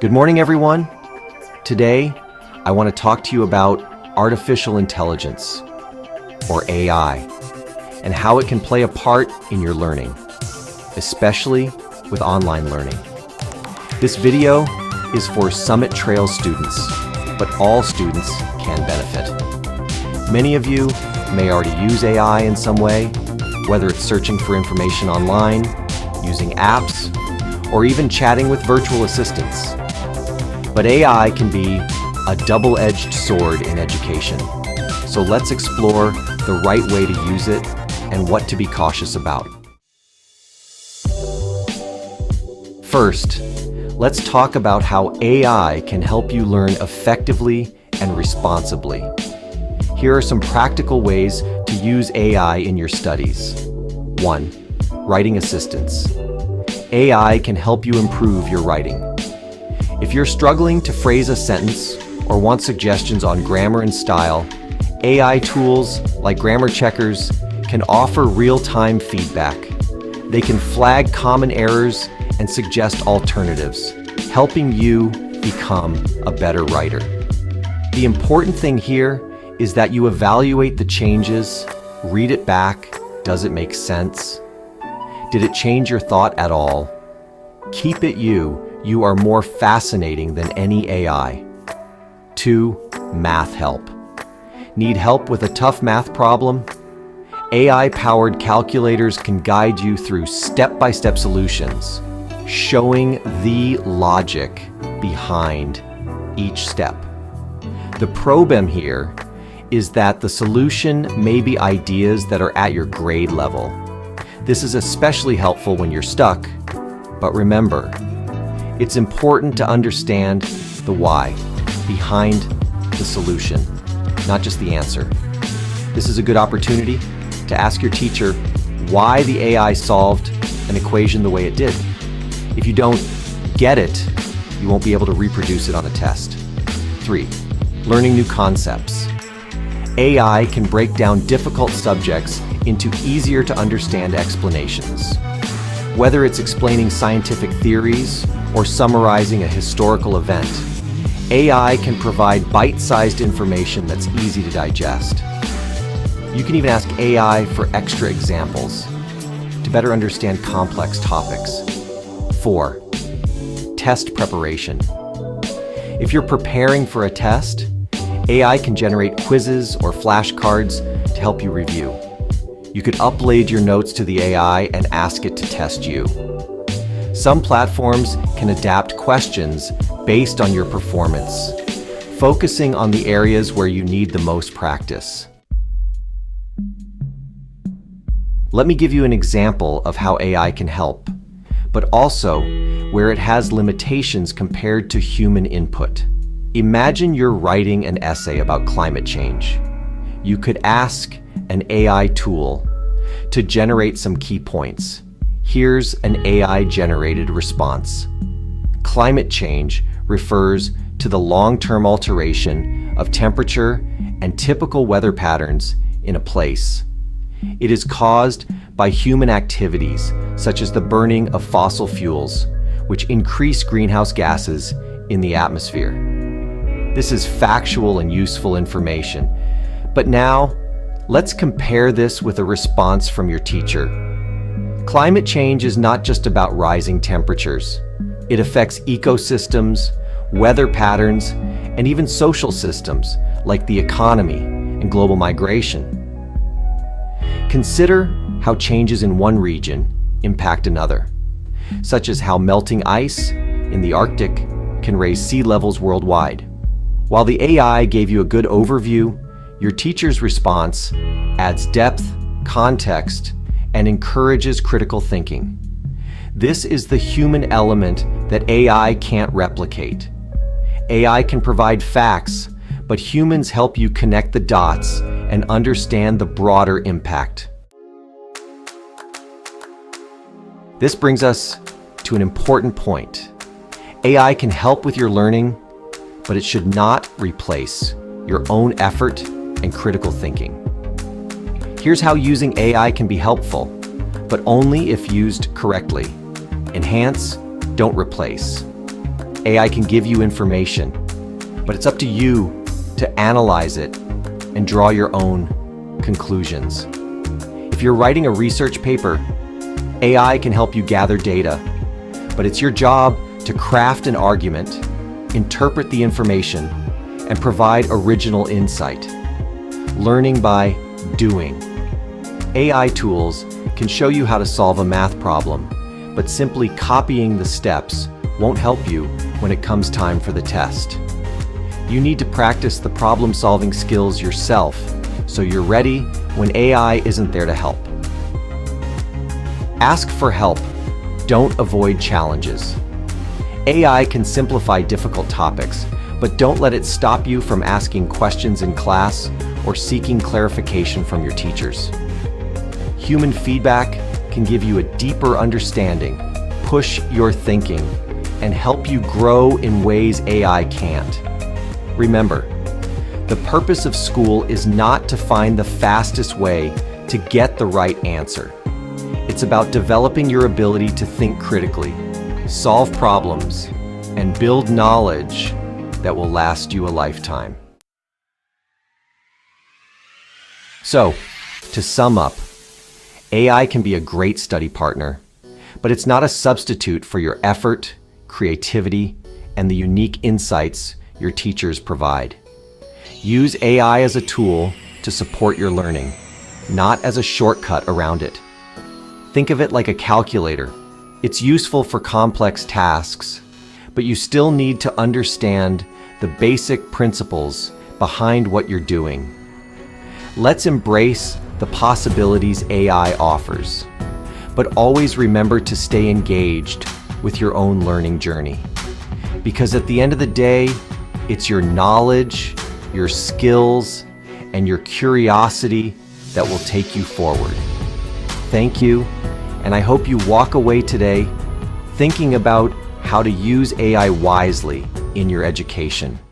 Good morning, everyone. Today, I want to talk to you about artificial intelligence, or AI, and how it can play a part in your learning, especially with online learning. This video is for Summit Trail students, but all students can benefit. Many of you may already use AI in some way, whether it's searching for information online, using apps, or even chatting with virtual assistants. But AI can be a double-edged sword in education. So let's explore the right way to use it and what to be cautious about. First, let's talk about how AI can help you learn effectively and responsibly. Here are some practical ways to use AI in your studies. 1. Writing assistance. AI can help you improve your writing. If you're struggling to phrase a sentence or want suggestions on grammar and style, AI tools like grammar checkers can offer real-time feedback. They can flag common errors and suggest alternatives, helping you become a better writer. The important thing here is that you evaluate the changes, read it back. Does it make sense? Did it change your thought at all? Keep it you. You are more fascinating than any AI. 2. Math help. Need help with a tough math problem? AI-powered calculators can guide you through step-by-step solutions, showing the logic behind each step. The problem here is that the solution may be ideas that are at your grade level. This is especially helpful when you're stuck, but remember, it's important to understand the why behind the solution, not just the answer. This is a good opportunity to ask your teacher why the AI solved an equation the way it did. If you don't get it, you won't be able to reproduce it on a test. 3. Learning new concepts. AI can break down difficult subjects into easier to understand explanations. Whether it's explaining scientific theories or summarizing a historical event, AI can provide bite-sized information that's easy to digest. You can even ask AI for extra examples to better understand complex topics. 4. Test preparation. If you're preparing for a test, AI can generate quizzes or flashcards to help you review. You could upload your notes to the AI and ask it to test you. Some platforms can adapt questions based on your performance, focusing on the areas where you need the most practice. Let me give you an example of how AI can help, but also where it has limitations compared to human input. Imagine you're writing an essay about climate change. You could ask an AI tool to generate some key points. Here's an AI-generated response. Climate change refers to the long-term alteration of temperature and typical weather patterns in a place. It is caused by human activities, such as the burning of fossil fuels, which increase greenhouse gases in the atmosphere. This is factual and useful information. But now, let's compare this with a response from your teacher. Climate change is not just about rising temperatures. It affects ecosystems, weather patterns, and even social systems like the economy and global migration. Consider how changes in one region impact another, such as how melting ice in the Arctic can raise sea levels worldwide. While the AI gave you a good overview, your teacher's response adds depth, context, and encourages critical thinking. This is the human element that AI can't replicate. AI can provide facts, but humans help you connect the dots and understand the broader impact. This brings us to an important point. AI can help with your learning, but it should not replace your own effort and critical thinking. Here's how using AI can be helpful, but only if used correctly. Enhance, don't replace. AI can give you information, but it's up to you to analyze it and draw your own conclusions. If you're writing a research paper, AI can help you gather data, but it's your job to craft an argument, interpret the information, and provide original insight. Learning by doing. AI tools can show you how to solve a math problem, but simply copying the steps won't help you when it comes time for the test. You need to practice the problem-solving skills yourself so you're ready when AI isn't there to help. Ask for help. Don't avoid challenges. AI can simplify difficult topics, but don't let it stop you from asking questions in class or seeking clarification from your teachers. Human feedback can give you a deeper understanding, push your thinking, and help you grow in ways AI can't. Remember, the purpose of school is not to find the fastest way to get the right answer. It's about developing your ability to think critically, solve problems, and build knowledge that will last you a lifetime. So, to sum up, AI can be a great study partner, but it's not a substitute for your effort, creativity, and the unique insights your teachers provide. Use AI as a tool to support your learning, not as a shortcut around it. Think of it like a calculator. It's useful for complex tasks, but you still need to understand the basic principles behind what you're doing. Let's embrace the possibilities AI offers, but always remember to stay engaged with your own learning journey. Because at the end of the day, it's your knowledge, your skills, and your curiosity that will take you forward. Thank you, and I hope you walk away today thinking about how to use AI wisely in your education.